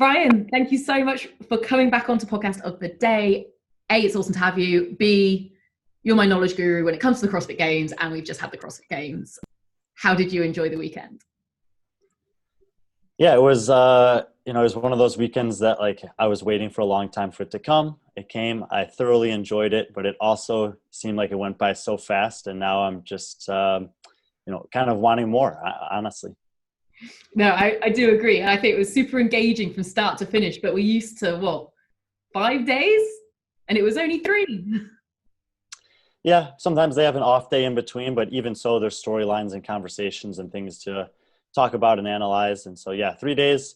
Brian, thank you so much for coming back onto Podcast of the Day. A, it's awesome to have you. B, you're my knowledge guru when it comes to the CrossFit Games, and we've just had the CrossFit Games. How did you enjoy the weekend? Yeah, it was, it was one of those weekends that I was waiting for a long time for it to come. It came, I thoroughly enjoyed it, but it also seemed like it went by so fast. And now I'm just, kind of wanting more, honestly. No, I do agree. And I think it was super engaging from start to finish, but we used to, 5 days? And it was only 3. Yeah, sometimes they have an off day in between, but even so, there's storylines and conversations and things to talk about and analyze. And so, yeah, 3 days,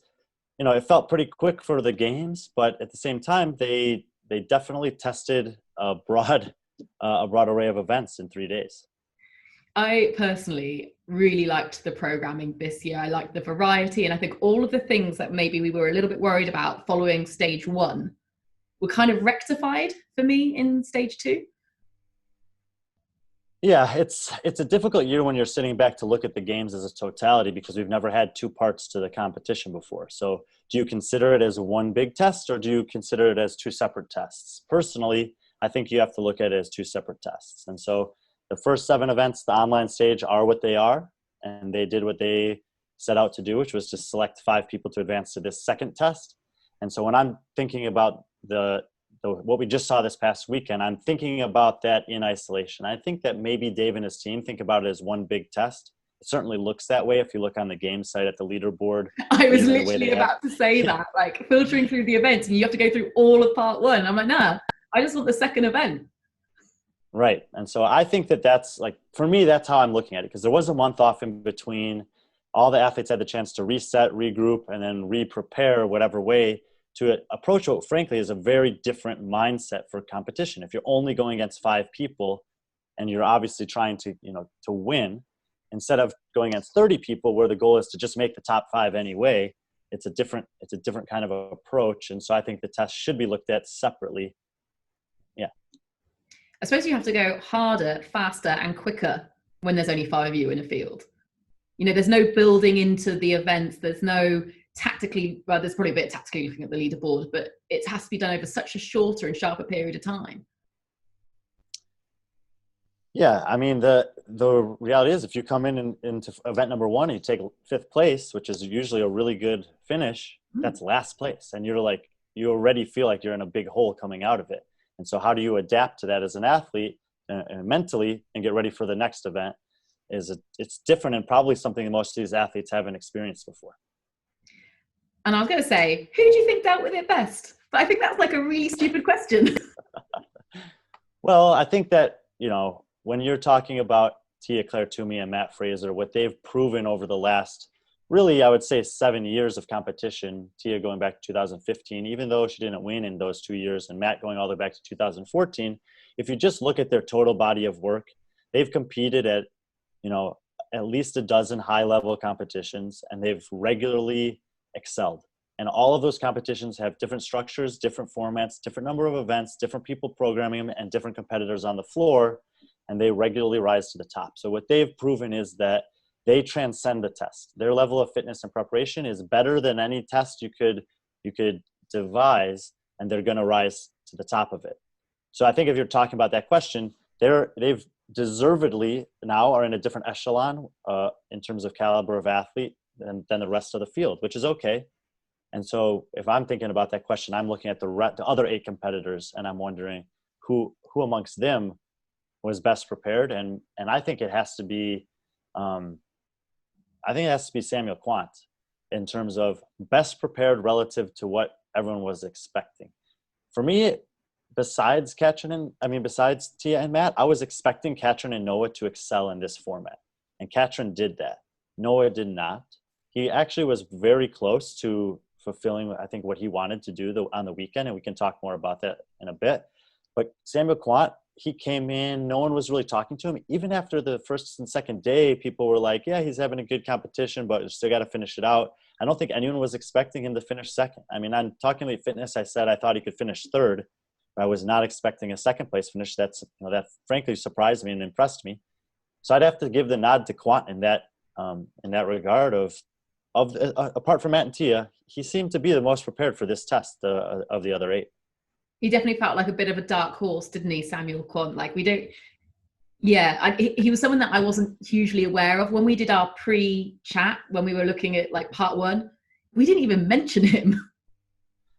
it felt pretty quick for the games, but at the same time, they definitely tested a broad array of events in 3 days. I personally really liked the programming this year. I liked the variety, and I think all of the things that maybe we were a little bit worried about following stage 1 were kind of rectified for me in stage 2. Yeah, it's a difficult year when you're sitting back to look at the games as a totality because we've never had two parts to the competition before. So do you consider it as one big test or do you consider it as two separate tests? Personally, I think you have to look at it as two separate tests. And so the first 7 events, the online stage, are what they are, and they did what they set out to do, which was to select 5 people to advance to this second test. And so when I'm thinking about what we just saw this past weekend, I'm thinking about that in isolation. I think that maybe Dave and his team think about it as one big test. It certainly looks that way if you look on the game site at the leaderboard. I was literally about to say that, like filtering through the events and you have to go through all of part 1. I'm like, nah, I just want the second event. Right. And so I think that's for me, that's how I'm looking at it, because there was a month off in between. All the athletes had the chance to reset, regroup, and then re-prepare whatever way to approach what frankly is a very different mindset for competition. If you're only going against 5 people and you're obviously trying to win, instead of going against 30 people where the goal is to just make the top 5 anyway, it's a different kind of approach. And so I think the test should be looked at separately. Yeah. I suppose you have to go harder, faster, and quicker when there's only 5 of you in a field. There's no building into the events. There's no there's probably a bit of tactically looking at the leaderboard, but it has to be done over such a shorter and sharper period of time. Yeah, I mean, the reality is if you come into event number 1 and you take 5th place, which is usually a really good finish, that's last place. And you already feel like you're in a big hole coming out of it. And so how do you adapt to that as an athlete and mentally and get ready for the next event? It's different and probably something that most of these athletes haven't experienced before. And I was going to say, who do you think dealt with it best? But I think that's like a really stupid question. Well, I think that, when you're talking about Tia-Clair Toomey and Matt Fraser, what they've proven over the last, really, I would say 7 years of competition, Tia going back to 2015, even though she didn't win in those 2 years, and Matt going all the way back to 2014, if you just look at their total body of work, they've competed at, at least a dozen high-level competitions, and they've regularly excelled. And all of those competitions have different structures, different formats, different number of events, different people programming them, and different competitors on the floor, and they regularly rise to the top. So what they've proven is that they transcend the test. Their level of fitness and preparation is better than any test you could devise, and they're going to rise to the top of it. So I think if you're talking about that question, they've deservedly now are in a different echelon in terms of caliber of athlete than the rest of the field, which is okay. And so if I'm thinking about that question, I'm looking at the other 8 competitors and I'm wondering who amongst them was best prepared. And I think it has to be, Samuel Quant in terms of best prepared relative to what everyone was expecting. For me, besides Tia and Matt, I was expecting Katrin and Noah to excel in this format. And Katrin did that. Noah did not. He actually was very close to fulfilling, I think, what he wanted to do on the weekend, and we can talk more about that in a bit. But Samuel Quant, he came in, no one was really talking to him. Even after the first and second day, people were like, yeah, he's having a good competition, but still got to finish it out. I don't think anyone was expecting him to finish second. I mean, on Talking Elite Fitness, I said I thought he could finish third. I was not expecting a second place finish. That frankly surprised me and impressed me. So I'd have to give the nod to Quant in that regard of apart from Matt and Tia, he seemed to be the most prepared for this test of the other 8. He definitely felt like a bit of a dark horse, didn't he, Samuel Quant? Like he was someone that I wasn't hugely aware of. When we did our pre-chat, when we were looking at like part 1, we didn't even mention him.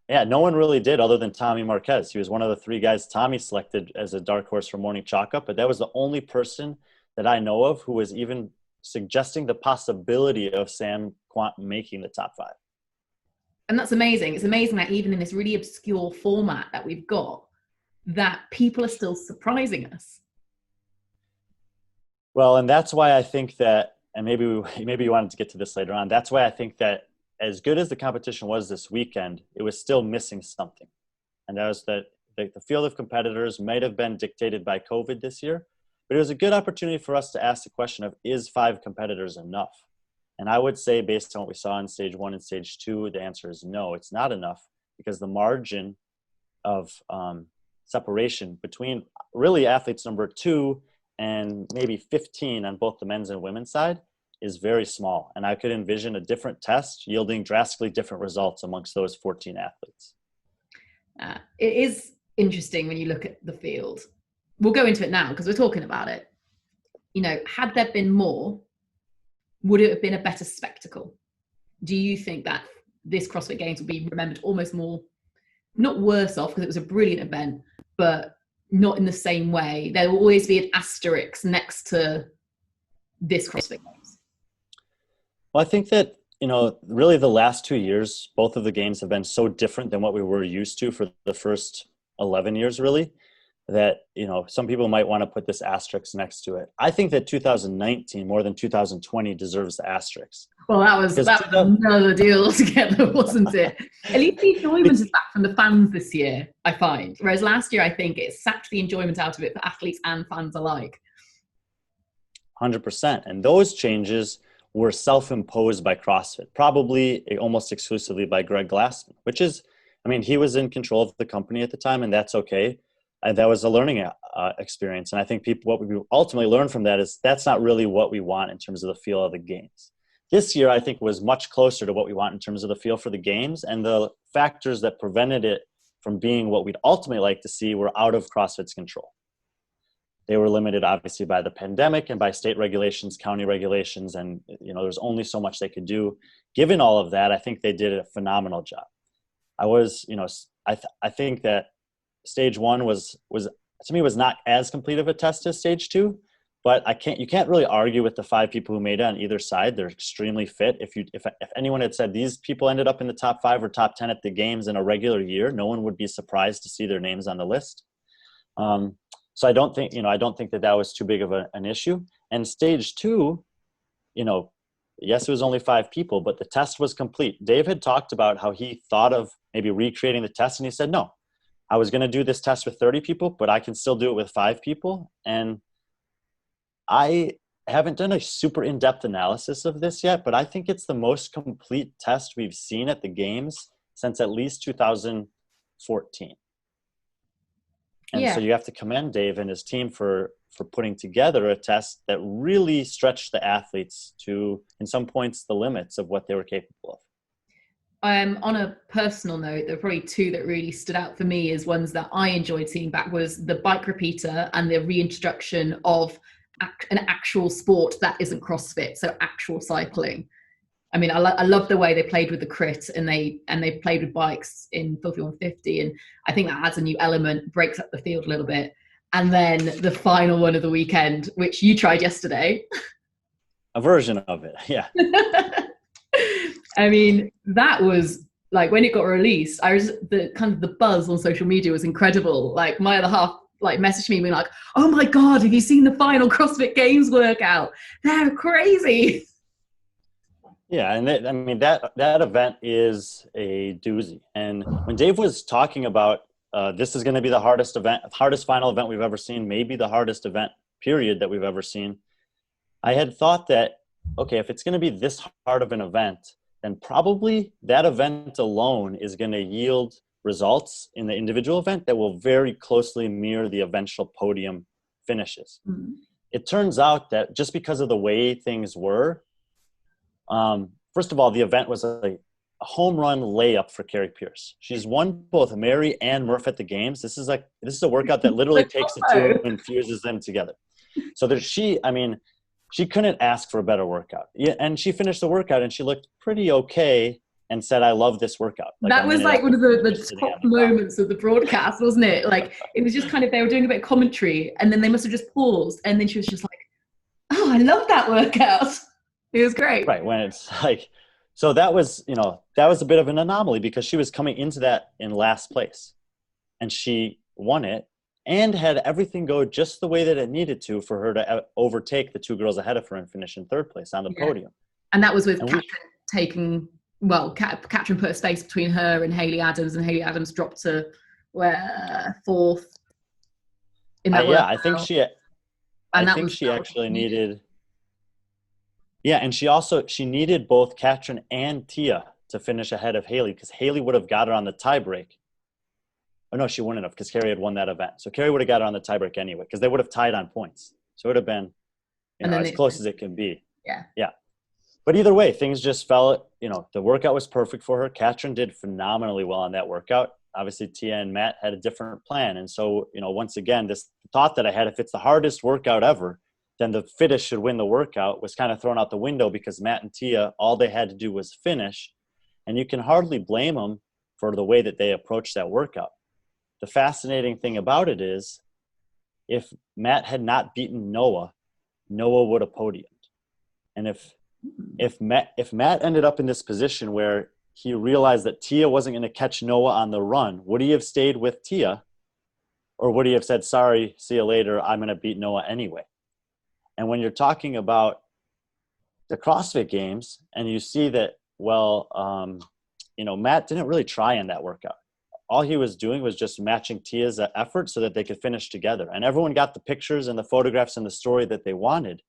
Yeah, no one really did other than Tommy Marquez. He was one of the 3 guys Tommy selected as a dark horse for Morning Chalk Up, but that was the only person that I know of who was even suggesting the possibility of Sam Quant making the top 5. And that's amazing. It's amazing that even in this really obscure format that we've got, that people are still surprising us. Well, and that's why I think that, and maybe you wanted to get to this later on, that's why I think that as good as the competition was this weekend, it was still missing something. And that was that the field of competitors might have been dictated by COVID this year, but it was a good opportunity for us to ask the question of, is 5 competitors enough? And I would say, based on what we saw in stage 1 and stage 2, the answer is no, it's not enough, because the margin of separation between really athletes number 2 and maybe 15 on both the men's and women's side is very small. And I could envision a different test yielding drastically different results amongst those 14 athletes. It is interesting when you look at the field. We'll go into it now because we're talking about it. You know, had there been more, would it have been a better spectacle? Do you think that this CrossFit Games will be remembered almost more, not worse off because it was a brilliant event, but not in the same way? There will always be an asterisk next to this CrossFit Games. Well, I think that, you know, really the last 2 years, both of the games have been so different than what we were used to for the first 11 years, really, that, you know, some people might want to put this asterisk next to it. I think that 2019 more than 2020 deserves the asterisk. Well, that was another deal altogether, wasn't it? At least the enjoyment is back from the fans this year, I find. Whereas last year, I think it sapped the enjoyment out of it for athletes and fans alike. 100%. And those changes were self-imposed by CrossFit, probably almost exclusively by Greg Glassman, which is, I mean, he was in control of the company at the time, and that's okay. And that was a learning experience. And I think what we ultimately learned from that is that's not really what we want in terms of the feel of the games. This year, I think, was much closer to what we want in terms of the feel for the games, and the factors that prevented it from being what we'd ultimately like to see were out of CrossFit's control. They were limited, obviously, by the pandemic and by state regulations, county regulations, and, you know, there's only so much they could do. Given all of that, I think they did a phenomenal job. I think that stage 1 was to me was not as complete of a test as stage 2, but you can't really argue with the 5 people who made it on either side. They're extremely fit. If anyone had said these people ended up in the top 5 or top 10 at the games in a regular year, no one would be surprised to see their names on the list. So I don't think that was too big of an issue. And stage 2, you know, yes, it was only 5 people, but the test was complete. Dave had talked about how he thought of maybe recreating the test, and he said, no, I was going to do this test with 30 people, but I can still do it with 5 people. And I haven't done a super in-depth analysis of this yet, but I think it's the most complete test we've seen at the games since at least 2014. And so you have to commend Dave and his team for putting together a test that really stretched the athletes to, in some points, the limits of what they were capable of. On a personal note, there are probably 2 that really stood out for me as ones that I enjoyed seeing back was the bike repeater and the reintroduction of an actual sport that isn't CrossFit, so actual cycling. I mean, I love the way they played with the crit and they played with bikes in Filthy 150, and I think that adds a new element, breaks up the field a little bit. And then the final one of the weekend, which you tried yesterday. A version of it, yeah. I mean, that was like when it got released, the buzz on social media was incredible. Like my other half messaged me being like, oh my God, have you seen the final CrossFit Games workout? They're crazy. Yeah, and that event is a doozy. And when Dave was talking about this is going to be the hardest final event we've ever seen, maybe the hardest event period that we've ever seen, I had thought that, okay, if it's going to be this hard of an event, then probably that event alone is going to yield results in the individual event that will very closely mirror the eventual podium finishes. Mm-hmm. It turns out that just because of the way things were, first of all, the event was a home run layup for Carrie Pierce. She's won both Mary and Murph at the games. This is a workout that literally takes the two and fuses them together. So that she couldn't ask for a better workout. Yeah, and she finished the workout and she looked pretty okay and said, "I love this workout." Like, that was like one of the top moments of the broadcast, wasn't it? Like, it was just kind of, they were doing a bit of commentary and then they must have just paused and then she was just like, "Oh, I love that workout." It was great. Right, when it's like, so that was a bit of an anomaly because she was coming into that in last place and she won it and had everything go just the way that it needed to for her to overtake the two girls ahead of her and finish in third place on the podium. And that was with Katrin Katrin put a space between her and Hayley Adams, and Hayley Adams dropped to fourth in that I think she actually needed. Yeah, and she needed both Katrin and Tia to finish ahead of Hayley because Hayley would have got her on the tiebreak. Oh, no, she wouldn't have because Carrie had won that event. So Carrie would have got her on the tiebreak anyway because they would have tied on points. So it would have been as close as it can be. Yeah. Yeah. But either way, things just fell, the workout was perfect for her. Katrin did phenomenally well on that workout. Obviously, Tia and Matt had a different plan. And so, once again, this thought that I had, if it's the hardest workout ever, then the fittest should win the workout was kind of thrown out the window because Matt and Tia, all they had to do was finish. And you can hardly blame them for the way that they approached that workout. The fascinating thing about it is if Matt had not beaten Noah would have podiumed. And if Matt ended up in this position where he realized that Tia wasn't going to catch Noah on the run, would he have stayed with Tia? Or would he have said, "Sorry, see you later, I'm going to beat Noah anyway"? And when you're talking about the CrossFit Games and you see that, Matt didn't really try in that workout. All he was doing was just matching Tia's effort so that they could finish together. And everyone got the pictures and the photographs and the story that they wanted.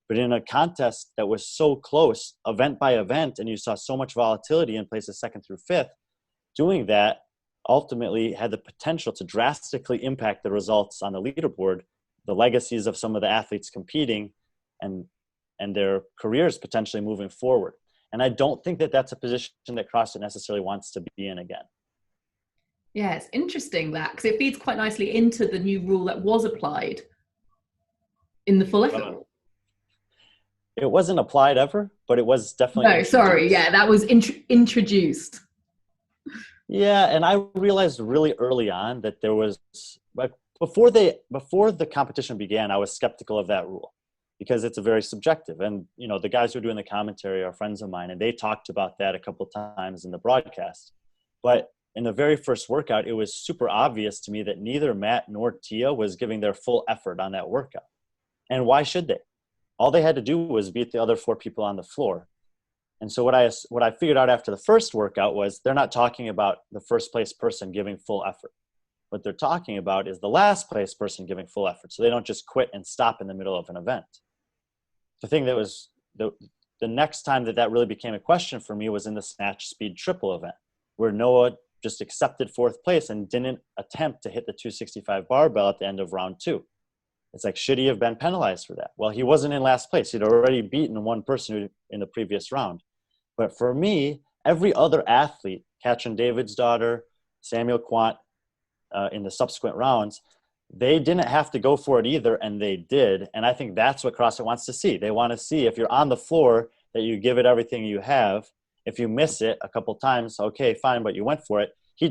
But in a contest that was so close, event by event, and you saw so much volatility in places 2nd through 5th, doing that ultimately had the potential to drastically impact the results on the leaderboard, the legacies of some of the athletes competing, and their careers potentially moving forward. And I don't think that that's a position that CrossFit necessarily wants to be in again. Yeah, it's interesting that, because it feeds quite nicely into the new rule that was applied in the full effort rule. It wasn't applied ever, but it was definitely introduced. Sorry, yeah, that was introduced. Yeah, and I realized really early on that there was, before the competition began, I was skeptical of that rule because it's a very subjective. And, the guys who are doing the commentary are friends of mine, and they talked about that a couple of times in the broadcast. But in the very first workout, it was super obvious to me that neither Matt nor Tia was giving their full effort on that workout. And why should they? All they had to do was beat the other 4 people on the floor. And so what I figured out after the first workout was they're not talking about the first place person giving full effort. What they're talking about is the last place person giving full effort. So they don't just quit and stop in the middle of an event. The thing that was the next time that really became a question for me was in the snatch speed triple event, where Noah just accepted 4th place and didn't attempt to hit the 265 barbell at the end of round 2. It's like, should he have been penalized for that? Well, he wasn't in last place. He'd already beaten one person in the previous round. But for me, every other athlete, Katrin David's daughter, Samuel Quant, in the subsequent rounds, they didn't have to go for it either, and they did. And I think that's what CrossFit wants to see. They want to see if you're on the floor that you give it everything you have. If you miss it a couple times, okay, fine, but you went for it. He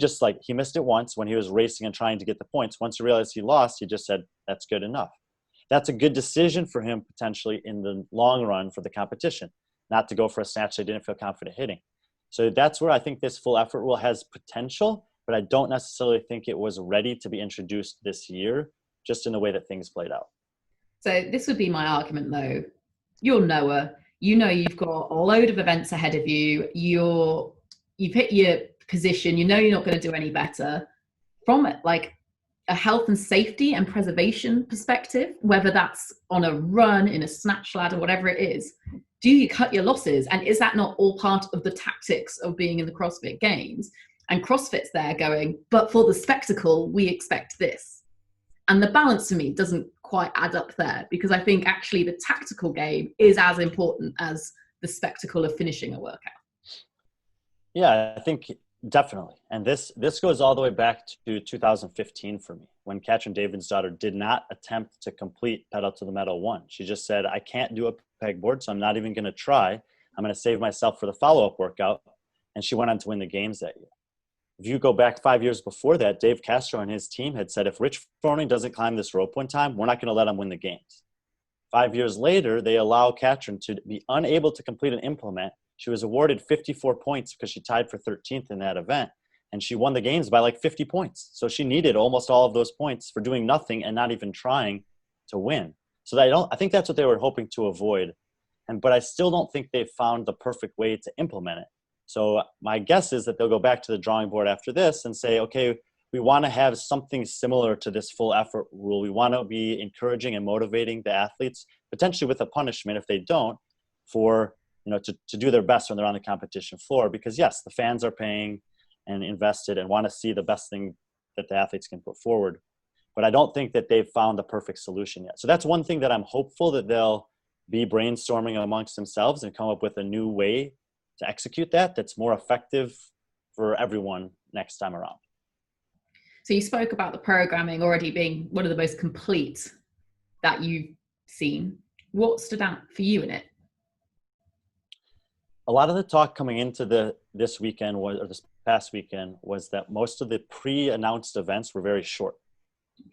missed it once when he was racing and trying to get the points. Once he realized he lost, he just said, that's good enough. That's a good decision for him potentially in the long run for the competition, not to go for a snatch they didn't feel confident hitting. So that's where I think this full effort rule has potential, but I don't necessarily think it was ready to be introduced this year, just in the way that things played out. So this would be my argument though. You're Noah. You've got a load of events ahead of you. You've hit your position. You're not going to do any better. From it, like a health and safety and preservation perspective, whether that's on a run, in a snatch ladder, whatever it is, do you cut your losses? And is that not all part of the tactics of being in the CrossFit Games? And CrossFit's there going, but for the spectacle, we expect this. And the balance to me doesn't quite add up there, because I think actually the tactical game is as important as the spectacle of finishing a workout. Yeah, I think definitely. And this goes all the way back to 2015 for me, when Katrin Davidsdottir did not attempt to complete Pedal to the Metal 1. She just said, I can't do a pegboard, so I'm not even going to try. I'm going to save myself for the follow-up workout. And she went on to win the games that year. If you go back 5 years before that, Dave Castro and his team had said, if Rich Froning doesn't climb this rope one time, we're not going to let him win the games. 5 years later, they allow Katrin to be unable to complete an implement. She was awarded 54 points because she tied for 13th in that event, and she won the games by like 50 points. So she needed almost all of those points for doing nothing and not even trying to win. So I think that's what they were hoping to avoid. But I still don't think they've found the perfect way to implement it. So my guess is that they'll go back to the drawing board after this and say, okay, we want to have something similar to this full effort rule. We want to be encouraging and motivating the athletes, potentially with a punishment if they don't, for to do their best when they're on the competition floor. Because yes, the fans are paying and invested and want to see the best thing that the athletes can put forward. But I don't think that they've found the perfect solution yet. So that's one thing that I'm hopeful that they'll be brainstorming amongst themselves and come up with a new way to execute that's more effective for everyone next time around. So you spoke about the programming already being one of the most complete that you've seen. What stood out for you in it? A lot of the talk coming into this past weekend was that most of the pre-announced events were very short.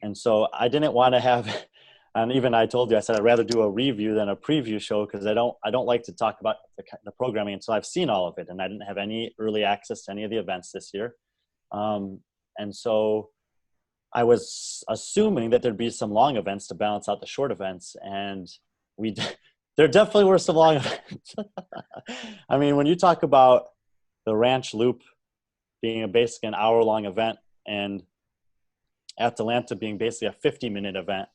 And so I didn't want to have, and even I told you, I said, I'd rather do a review than a preview show, because I don't like to talk about the programming until I've seen all of it. And I didn't have any early access to any of the events this year. And so I was assuming that there'd be some long events to balance out the short events. And there definitely were some long events. I mean, when you talk about the Ranch Loop being basically an hour-long event and Atalanta being basically a 50-minute event,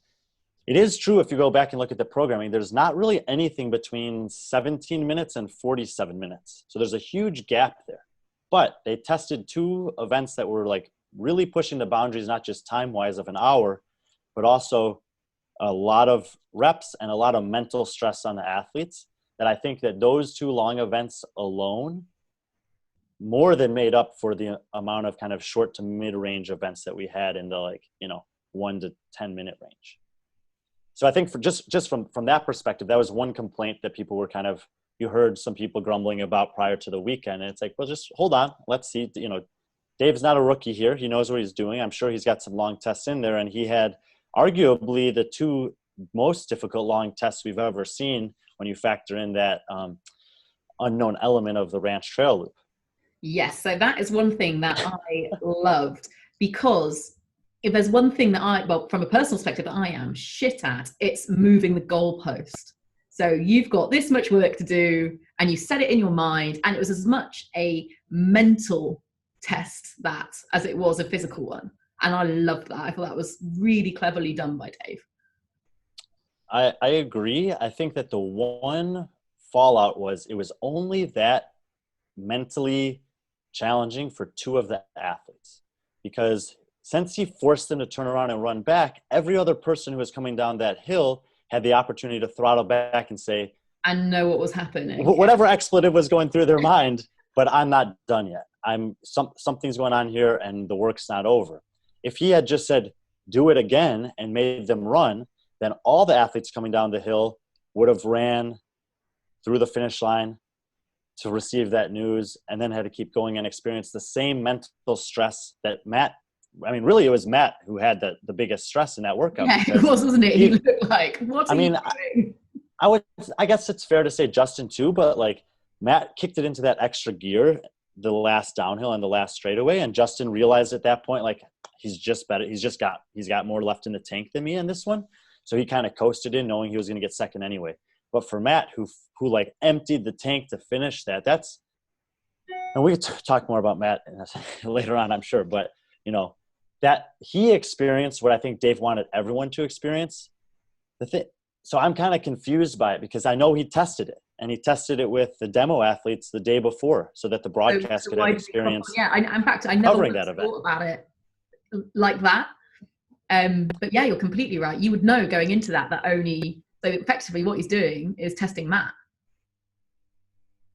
it is true if you go back and look at the programming, there's not really anything between 17 minutes and 47 minutes. So there's a huge gap there. But they tested two events that were like really pushing the boundaries, not just time-wise of an hour, but also a lot of reps and a lot of mental stress on the athletes, that I think that those two long events alone more than made up for the amount of kind of short to mid-range events that we had in the 1 to 10 minute range. So I think for just from that perspective, that was one complaint that people were you heard some people grumbling about prior to the weekend. And it's like, well, just hold on. Let's see. Dave's not a rookie here. He knows what he's doing. I'm sure he's got some long tests in there. And he had arguably the two most difficult long tests we've ever seen when you factor in that unknown element of the Ranch Trail Loop. Yes. So that is one thing that I loved, because if there's one thing that from a personal perspective that I am shit at, it's moving the goalpost. So you've got this much work to do and you set it in your mind, and it was as much a mental test as it was a physical one. And I loved that. I thought that was really cleverly done by Dave. I agree. I think that the one fallout was it was only that mentally challenging for two of the athletes, because since he forced them to turn around and run back, every other person who was coming down that hill had the opportunity to throttle back and say, I know what was happening. Whatever expletive was going through their mind, but I'm not done yet. Something's going on here and the work's not over. If he had just said, do it again, and made them run, then all the athletes coming down the hill would have ran through the finish line to receive that news, and then had to keep going and experience the same mental stress that really it was Matt who had the biggest stress in that workout. Yeah, it was, wasn't it? He looked like, what are you doing? I guess it's fair to say Justin too, but Matt kicked it into that extra gear, the last downhill and the last straightaway, and Justin realized at that point, he's just better. He's got more left in the tank than me in this one. So he kind of coasted in knowing he was going to get second anyway. But for Matt, who emptied the tank to finish and we could talk more about Matt later on, I'm sure, but that he experienced what I think Dave wanted everyone to experience. So I'm kind of confused by it, because I know he tested it, and he tested it with the demo athletes the day before, so that the broadcast could have experience. Yeah, in fact, I never thought about it like that. But yeah, you're completely right. You would know going into that so effectively what he's doing is testing Matt.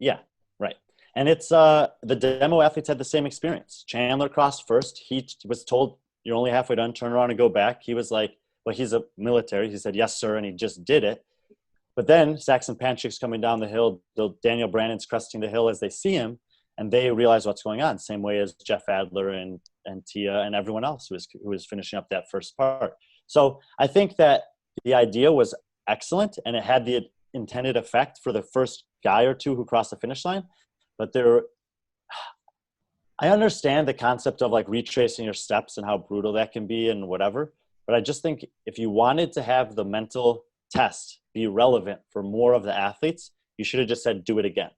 Yeah, right. And it's the demo athletes had the same experience. Chandler crossed first. He was told, you're only halfway done, turn around and go back. He was like, well, he's a military. He said, yes, sir. And he just did it. But then Saxon Panchik's coming down the hill. Daniel Brandon's cresting the hill as they see him, and they realize what's going on. Same way as Jeff Adler and Tia and everyone else who was finishing up that first part. So I think that the idea was excellent, and it had the intended effect for the first guy or two who crossed the finish line. But I understand the concept of like retracing your steps and how brutal that can be and whatever. But I just think if you wanted to have the mental test be relevant for more of the athletes, you should have just said, do it again.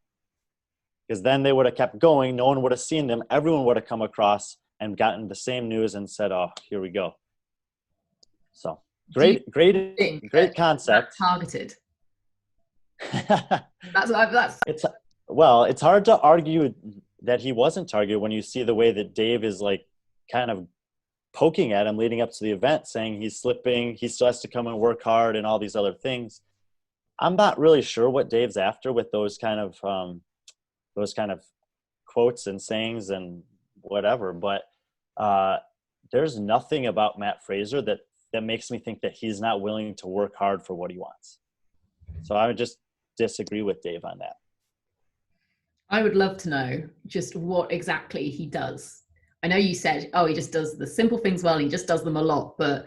Because then they would have kept going. No one would have seen them. Everyone would have come across and gotten the same news and said, oh, here we go. So great concept. Targeted. that's it's hard to argue that he wasn't targeted when you see the way that Dave is like kind of poking at him leading up to the event, saying he's slipping, he still has to come and work hard and all these other things. I'm not really sure what Dave's after with those kind of quotes and sayings and whatever, but there's nothing about Matt Fraser that makes me think that he's not willing to work hard for what he wants. So I would just disagree with Dave on that. I would love to know just what exactly he does. I know you said, oh, he just does the simple things well, he just does them a lot, but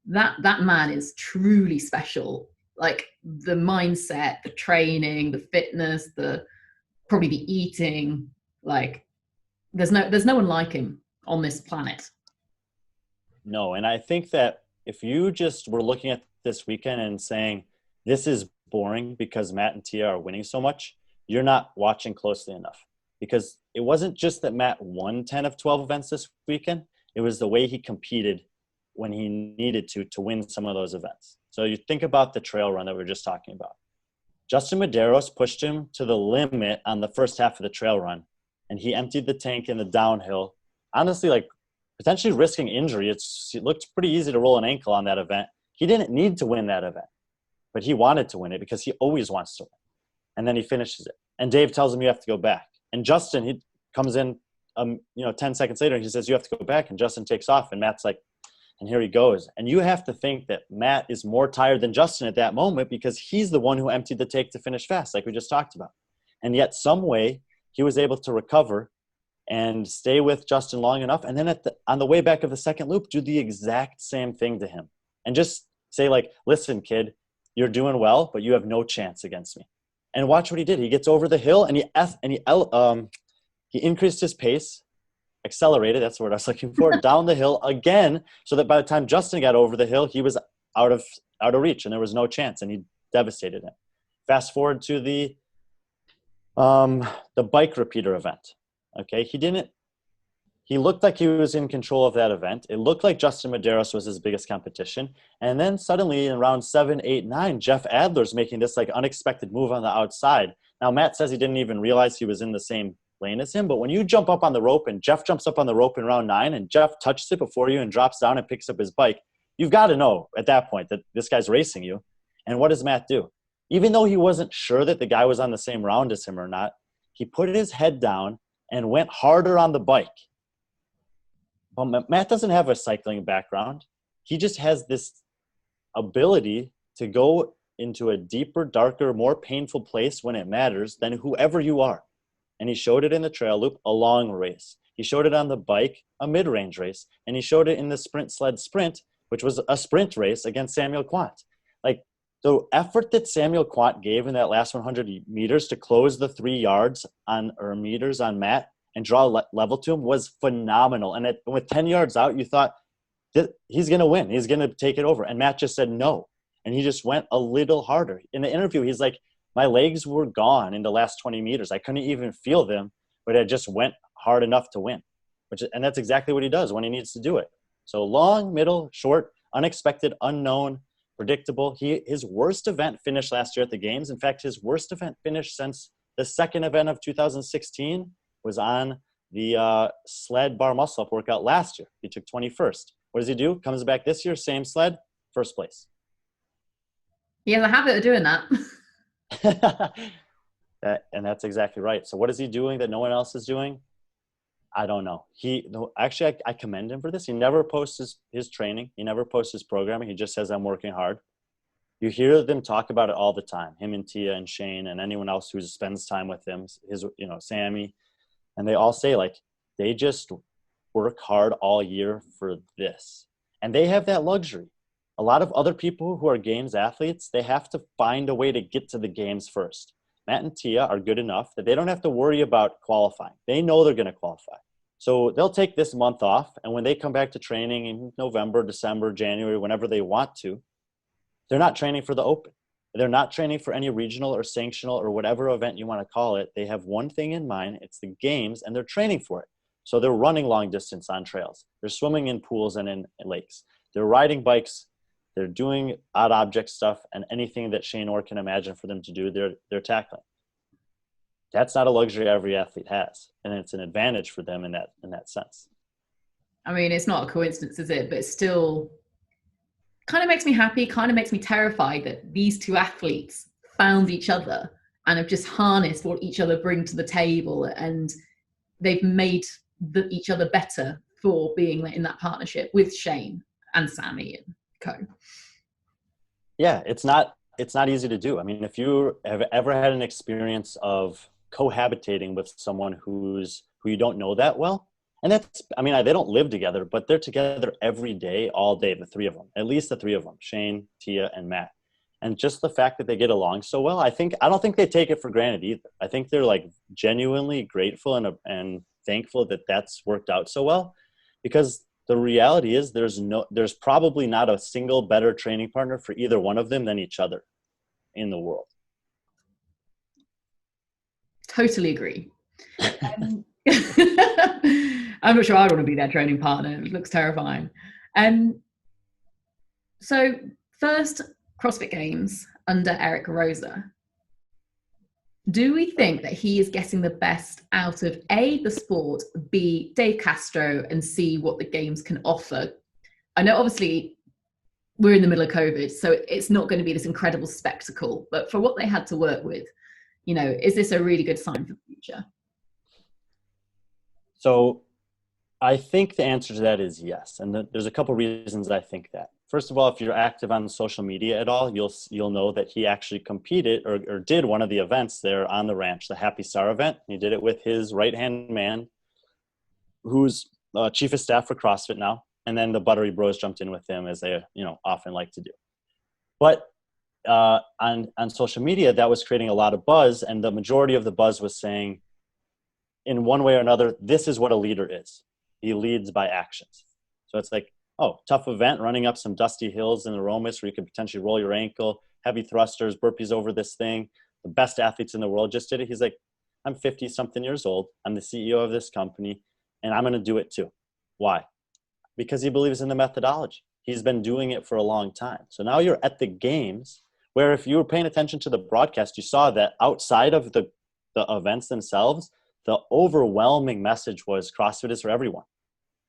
that man is truly special. Like the mindset, the training, the fitness, probably the eating, like there's no one like him on this planet. No, and I think that if you just were looking at this weekend and saying, this is boring because Matt and Tia are winning so much, you're not watching closely enough. Because it wasn't just that Matt won 10 of 12 events this weekend. It was the way he competed when he needed to win some of those events. So you think about the trail run that we were just talking about. Justin Medeiros pushed him to the limit on the first half of the trail run, and he emptied the tank in the downhill. Honestly, like potentially risking injury. It looked pretty easy to roll an ankle on that event. He didn't need to win that event, but he wanted to win it because he always wants to win. And then he finishes it. And Dave tells him you have to go back. And Justin, he comes in, 10 seconds later, and he says, you have to go back. And Justin takes off. And Matt's like, and here he goes. And you have to think that Matt is more tired than Justin at that moment because he's the one who emptied the tank to finish fast, like we just talked about. And yet some way he was able to recover and stay with Justin long enough. And then on the way back of the second loop, do the exact same thing to him. And just say like, listen, kid, you're doing well, but you have no chance against me. And watch what he did. He gets over the hill and he increased his pace, accelerated, that's the word I was looking for, down the hill again, so that by the time Justin got over the hill, he was out of reach and there was no chance, and he devastated him. Fast forward to the bike repeater event. Okay, he looked like he was in control of that event. It looked like Justin Medeiros was his biggest competition. And then suddenly in round 7, 8, 9, Jeff Adler's making this like unexpected move on the outside. Now, Matt says he didn't even realize he was in the same lane as him. But when you jump up on the rope and Jeff jumps up on the rope in round 9 and Jeff touches it before you and drops down and picks up his bike, you've got to know at that point that this guy's racing you. And what does Matt do? Even though he wasn't sure that the guy was on the same round as him or not, he put his head down and went harder on the bike. Well, Matt doesn't have a cycling background. He just has this ability to go into a deeper, darker, more painful place when it matters than whoever you are. And he showed it in the trail loop, a long race. He showed it on the bike, a mid-range race. And he showed it in the sprint sled sprint, which was a sprint race against Samuel Quant. Like the effort that Samuel Quant gave in that last 100 meters to close the 3 meters on Matt and draw level to him was phenomenal. And with 10 yards out, you thought, he's going to win. He's going to take it over. And Matt just said no. And he just went a little harder. In the interview, he's like, my legs were gone in the last 20 meters. I couldn't even feel them, but I just went hard enough to win. And that's exactly what he does when he needs to do it. So long, middle, short, unexpected, unknown, predictable. His worst event finished last year at the Games. In fact, his worst event finished since the second event of 2016 was on the sled bar muscle up workout last year. He took 21st. What does he do? Comes back this year, same sled, first place. He has a habit of doing that. And that's exactly right. So what is he doing that no one else is doing? I don't know. Actually, I commend him for this. He never posts his training. He never posts his programming. He just says, I'm working hard. You hear them talk about it all the time, him and Tia and Shane and anyone else who spends time with him, Sammy. And they all say, like, they just work hard all year for this. And they have that luxury. A lot of other people who are games athletes, they have to find a way to get to the games first. Matt and Tia are good enough that they don't have to worry about qualifying. They know they're going to qualify. So they'll take this month off, and when they come back to training in November, December, January, whenever they want to, they're not training for the Open. They're not training for any regional or sanctional or whatever event you want to call it. They have one thing in mind. It's the games, and they're training for it. So they're running long distance on trails. They're swimming in pools and in lakes. They're riding bikes. They're doing odd object stuff, and anything that Shane Orr can imagine for them to do, they're tackling. That's not a luxury every athlete has, and it's an advantage for them in that sense. I mean, it's not a coincidence, is it? But it still kind of makes me happy, kind of makes me terrified that these two athletes found each other and have just harnessed what each other bring to the table, and they've made each other better for being in that partnership with Shane and Sammy and co. Yeah, it's not easy to do. I mean, if you have ever had an experience of cohabitating with someone who you don't know that well, and they don't live together, but they're together every day, all day, the three of them, at least the three of them, Shane, Tia, and Matt. And just the fact that they get along so well, I don't think they take it for granted either. I think they're like genuinely grateful and thankful that that's worked out so well, because the reality is there's probably not a single better training partner for either one of them than each other in the world. Totally agree. I'm not sure I want to be their training partner. It looks terrifying. So first CrossFit Games under Eric Roza. Do we think that he is getting the best out of A, the sport, B, Dave Castro, and C, what the games can offer? I know obviously we're in the middle of COVID, so it's not going to be this incredible spectacle, but for what they had to work with, is this a really good sign for the future? So I think the answer to that is yes. And there's a couple reasons I think that. First of all, if you're active on social media at all, you'll know that he actually competed or did one of the events there on the ranch, the Happy Star event. He did it with his right-hand man, who's chief of staff for CrossFit now. And then the Buttery Bros jumped in with him, as they often like to do. But on social media, that was creating a lot of buzz. And the majority of the buzz was saying, in one way or another, this is what a leader is. He leads by actions. So it's like, oh, tough event, running up some dusty hills in Aromas where you could potentially roll your ankle, heavy thrusters, burpees over this thing. The best athletes in the world just did it. He's like, I'm 50-something years old. I'm the CEO of this company, and I'm going to do it too. Why? Because he believes in the methodology. He's been doing it for a long time. So now you're at the games where, if you were paying attention to the broadcast, you saw that outside of the events themselves, the overwhelming message was CrossFit is for everyone.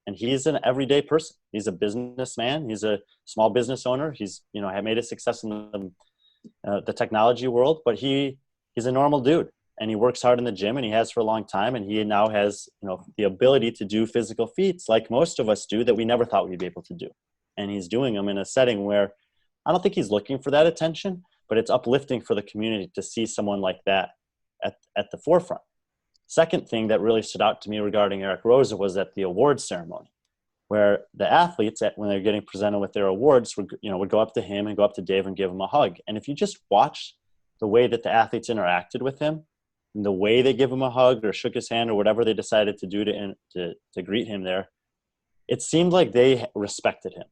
And he's an everyday person. He's a businessman. He's a small business owner. He's, had made a success in the technology world, but he's a normal dude, and he works hard in the gym, and he has for a long time. And he now has, the ability to do physical feats like most of us do that we never thought we'd be able to do. And he's doing them in a setting where I don't think he's looking for that attention, but it's uplifting for the community to see someone like that at the forefront. Second thing that really stood out to me regarding Eric Roza was at the awards ceremony, where the athletes, when they're getting presented with their awards, would go up to him and go up to Dave and give him a hug. And if you just watch the way that the athletes interacted with him, and the way they give him a hug or shook his hand or whatever they decided to do to greet him there, it seemed like they respected him.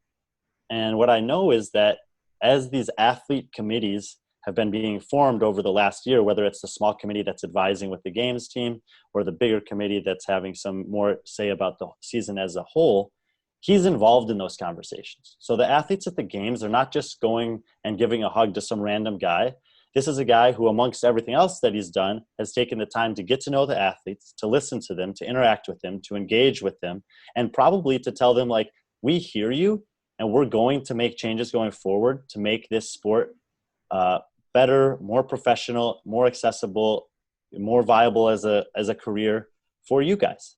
And what I know is that as these athlete committees have been being formed over the last year, whether it's the small committee that's advising with the games team or the bigger committee that's having some more say about the season as a whole, he's involved in those conversations. So the athletes at the games are not just going and giving a hug to some random guy. This is a guy who, amongst everything else that he's done, has taken the time to get to know the athletes, to listen to them, to interact with them, to engage with them, and probably to tell them, like, we hear you, and we're going to make changes going forward to make this sport better, more professional, more accessible, more viable as a career for you guys.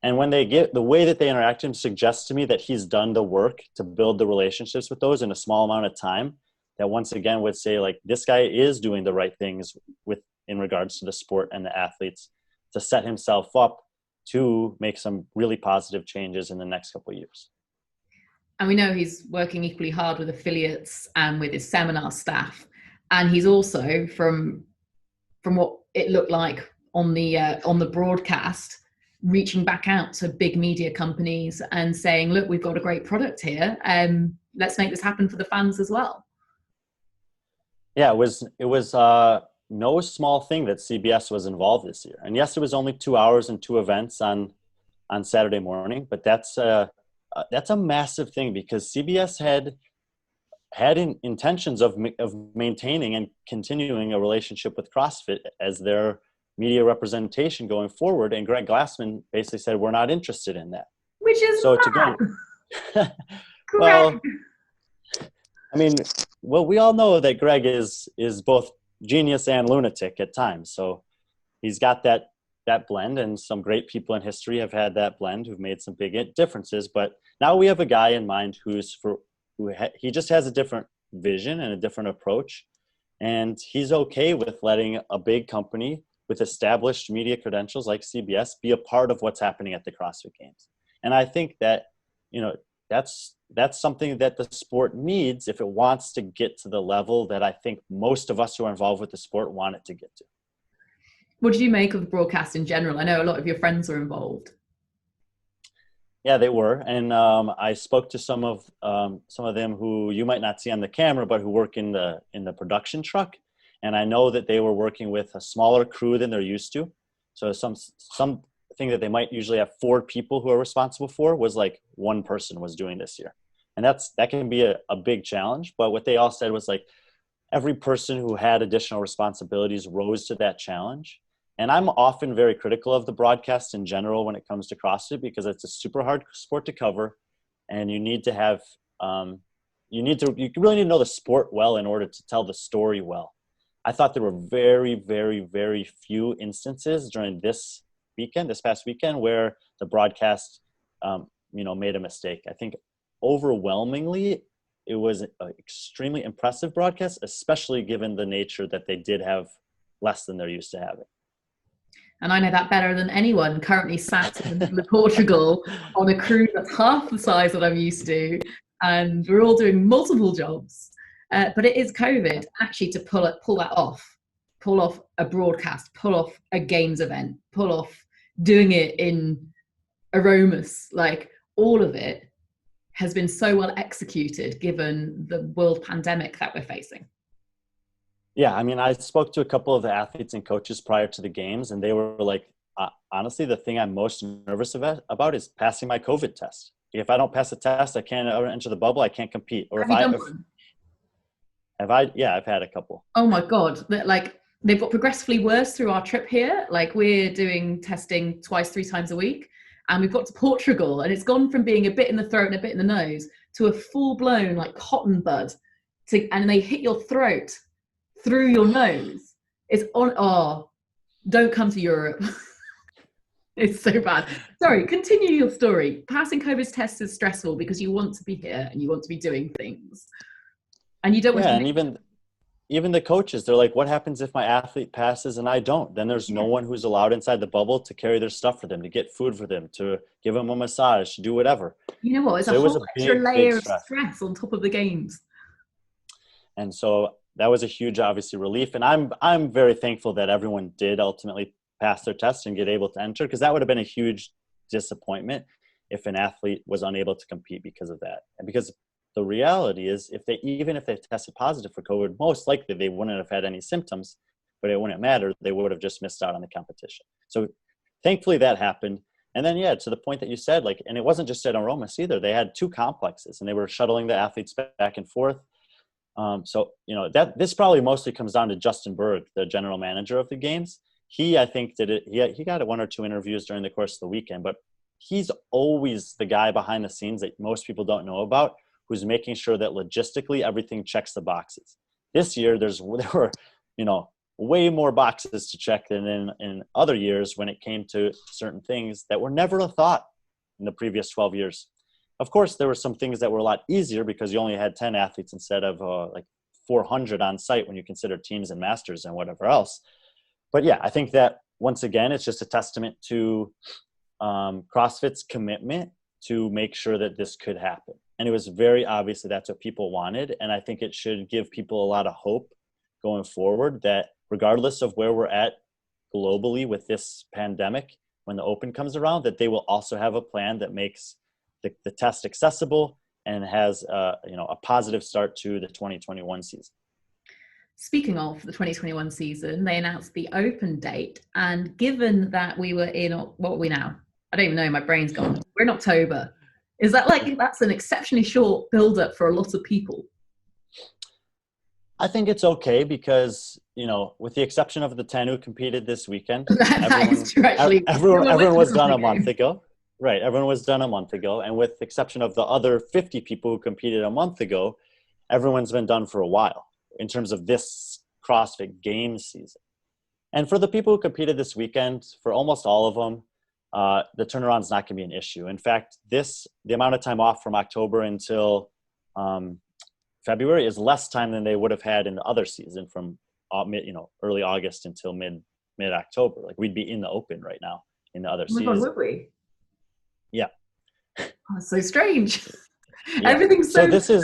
And when they get the way that they interact with him suggests to me that he's done the work to build the relationships with those in a small amount of time, that once again would say like, this guy is doing the right things in regards to the sport and the athletes to set himself up to make some really positive changes in the next couple of years. And we know he's working equally hard with affiliates and with his seminar staff. And he's also, from what it looked like on the broadcast, reaching back out to big media companies and saying, look, we've got a great product here. Let's make this happen for the fans as well. Yeah, it was no small thing that CBS was involved this year. And yes, it was only 2 hours and 2 events on Saturday morning, but that's a massive thing, because CBS had intentions of maintaining and continuing a relationship with CrossFit as their media representation going forward, and Greg Glassman basically said, we're not interested in that. Which is so mad. To go well, I mean, well, we all know that Greg is both genius and lunatic at times, so he's got that blend, and some great people in history have had that blend who've made some big differences. But now we have a guy in mind he just has a different vision and a different approach, and he's okay with letting a big company with established media credentials like CBS be a part of what's happening at the CrossFit Games. And I think that, that's something that the sport needs if it wants to get to the level that I think most of us who are involved with the sport want it to get to. What did you make of the broadcast in general? I know a lot of your friends were involved. Yeah, they were. And I spoke to some of them who you might not see on the camera, but who work in the production truck. And I know that they were working with a smaller crew than they're used to. So something that they might usually have 4 people who are responsible for was like 1 person was doing this year. And that can be a big challenge. But what they all said was like, every person who had additional responsibilities rose to that challenge. And I'm often very critical of the broadcast in general when it comes to CrossFit, because it's a super hard sport to cover, and you need to have you really need to know the sport well in order to tell the story well. I thought there were very, very, very few instances during this past weekend, where the broadcast, made a mistake. I think overwhelmingly it was an extremely impressive broadcast, especially given the nature that they did have less than they're used to having. And I know that better than anyone, currently sat in Portugal on a crew that's half the size that I'm used to. And we're all doing multiple jobs. But it is COVID, actually, to pull that off, pull off a broadcast, pull off a games event, pull off doing it in Aromas. Like, all of it has been so well executed given the world pandemic that we're facing. Yeah, I mean, I spoke to a couple of the athletes and coaches prior to the games, and they were like, honestly, the thing I'm most nervous about is passing my COVID test. If I don't pass the test, I can't enter the bubble. I can't compete. Or Have you done one? I've had a couple. Oh my God. Like, they've got progressively worse through our trip here. Like, we're doing testing 2-3 times a week, and we've got to Portugal, and it's gone from being a bit in the throat and a bit in the nose to a full blown like cotton bud, and they hit your throat through your nose. It's on. Oh, don't come to Europe. It's so bad. Sorry, continue your story. Passing COVID's test is stressful because you want to be here and you want to be doing things, and you don't want to. And even the coaches, they're like, what happens if my athlete passes and I don't? Then there's no one who's allowed inside the bubble to carry their stuff for them, to get food for them, to give them a massage, to do whatever. You know what? It's a whole extra layer of stress on top of the games. And so that was a huge, obviously, relief. And I'm very thankful that everyone did ultimately pass their test and get able to enter, because that would have been a huge disappointment if an athlete was unable to compete because of that. And because the reality is, even if they tested positive for COVID, most likely they wouldn't have had any symptoms, but it wouldn't matter. They would have just missed out on the competition. So thankfully that happened. And then, to the point that you said, like, and it wasn't just at Aromas either. They had 2 complexes, and they were shuttling the athletes back and forth. This probably mostly comes down to Justin Berg, the general manager of the games. He, I think, did it. He got 1 or 2 interviews during the course of the weekend, but he's always the guy behind the scenes that most people don't know about, who's making sure that logistically everything checks the boxes. This year, there were way more boxes to check than in other years when it came to certain things that were never a thought in the previous 12 years. Of course, there were some things that were a lot easier because you only had 10 athletes instead of like 400 on site when you consider teams and masters and whatever else. But yeah, I think that once again, it's just a testament to CrossFit's commitment to make sure that this could happen. And it was very obvious that that's what people wanted. And I think it should give people a lot of hope going forward that regardless of where we're at globally with this pandemic, when the Open comes around, that they will also have a plan that makes the test accessible and has a positive start to the 2021 season. Speaking of the 2021 season, they announced the Open date. And given that we were in, what are we now? I don't even know, my brain's gone. We're in October. Is that that's an exceptionally short build-up for a lot of people? I think it's okay because, with the exception of the 10 who competed this weekend, everyone was done a month ago. Right, everyone was done a month ago. And with the exception of the other 50 people who competed a month ago, everyone's been done for a while in terms of this CrossFit Games season. And for the people who competed this weekend, for almost all of them, the turnaround is not going to be an issue. In fact, the amount of time off from October until February is less time than they would have had in the other season from early August until mid October. Like we'd be in the Open right now in the other season. God, would we? Yeah. Oh, that's so strange. Yeah. Everything's so this is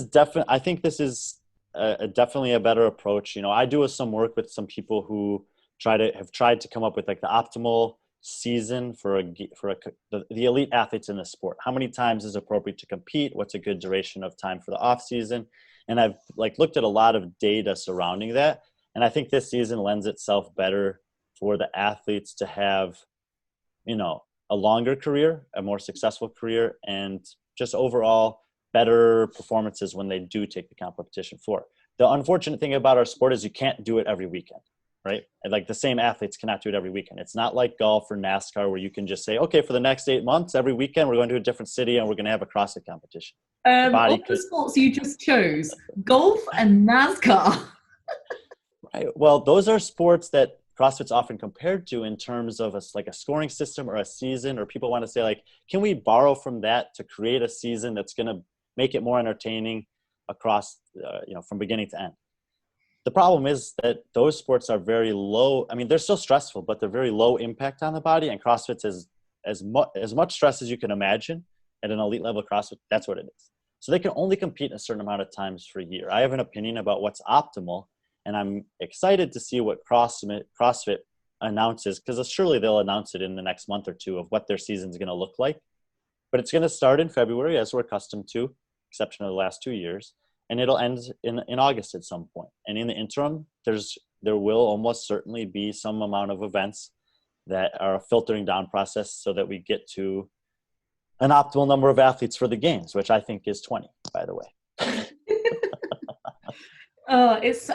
definitely. I think this is definitely a better approach. I do some work with some people who have tried to come up with like the optimal season for the elite athletes in the sport. How many times is appropriate to compete? What's a good duration of time for the off season? And I've looked at a lot of data surrounding that. And I think this season lends itself better for the athletes to have, a longer career, a more successful career, and just overall better performances when they do take the competition floor. The unfortunate thing about our sport is you can't do it every weekend. Right? And the same athletes cannot do it every weekend. It's not like golf or NASCAR where you can just say, okay, for the next 8 months, every weekend, we're going to a different city and we're going to have a CrossFit competition. All the sports you just chose, golf and NASCAR. Right. Well, those are sports that CrossFit's often compared to in terms of a scoring system or a season, or people want to say can we borrow from that to create a season that's going to make it more entertaining across, from beginning to end. The problem is that those sports are very low. I mean, they're still stressful, but they're very low impact on the body. And CrossFit's as much stress as you can imagine at an elite level CrossFit. That's what it is. So they can only compete a certain amount of times per year. I have an opinion about what's optimal, and I'm excited to see what CrossFit announces, because surely they'll announce it in the next month or two of what their season's going to look like. But it's going to start in February, as we're accustomed to, exception of the last 2 years. And it'll end in August at some point. And in the interim, there will almost certainly be some amount of events that are a filtering down process so that we get to an optimal number of athletes for the games, which I think is 20, by the way. It's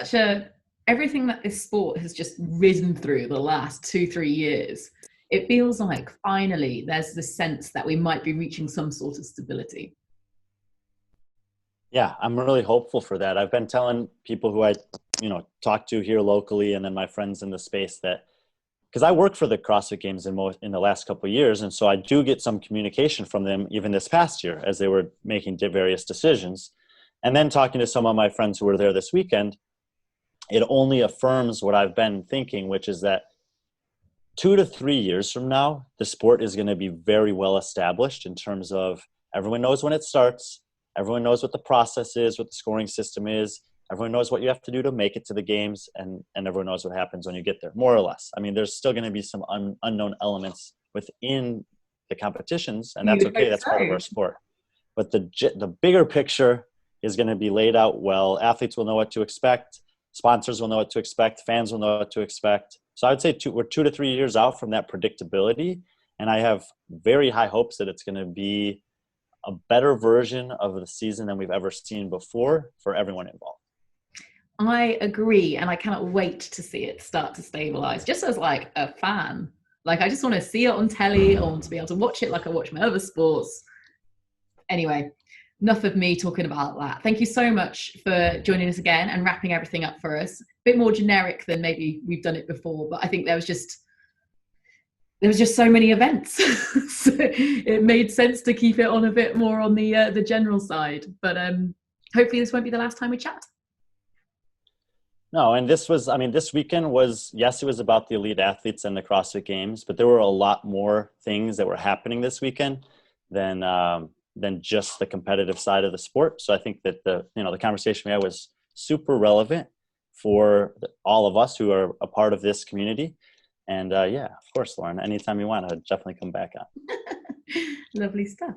everything that this sport has just risen through the last 2-3 years. It feels like finally there's this sense that we might be reaching some sort of stability. Yeah, I'm really hopeful for that. I've been telling people who I, talk to here locally, and then my friends in the space, that because I work for the CrossFit Games in the last couple of years, and so I do get some communication from them even this past year as they were making various decisions. And then talking to some of my friends who were there this weekend, it only affirms what I've been thinking, which is that 2 to 3 years from now, the sport is going to be very well established in terms of everyone knows when it starts. Everyone knows what the process is, what the scoring system is. Everyone knows what you have to do to make it to the games, and everyone knows what happens when you get there, more or less. I mean, there's still going to be some unknown elements within the competitions, and that's okay. That's part of our sport. But the bigger picture is going to be laid out well. Athletes will know what to expect. Sponsors will know what to expect. Fans will know what to expect. So I would say we're 2 to 3 years out from that predictability, and I have very high hopes that it's going to be a better version of the season than we've ever seen before for everyone involved. I agree, and I cannot wait to see it start to stabilize. Just as a fan, I just want to see it on telly. I want to be able to watch it like I watch my other sports. Anyway, enough of me talking about that. Thank you so much for joining us again and wrapping everything up for us. A bit more generic than maybe we've done it before, but I think there was just so many events. So it made sense to keep it on a bit more on the general side. But hopefully this won't be the last time we chat. No, and this weekend was, yes, it was about the elite athletes and the CrossFit Games, but there were a lot more things that were happening this weekend than just the competitive side of the sport. So I think that the conversation we had was super relevant for all of us who are a part of this community. And yeah, of course, Lauren, anytime you want, I'd definitely come back on. Lovely stuff.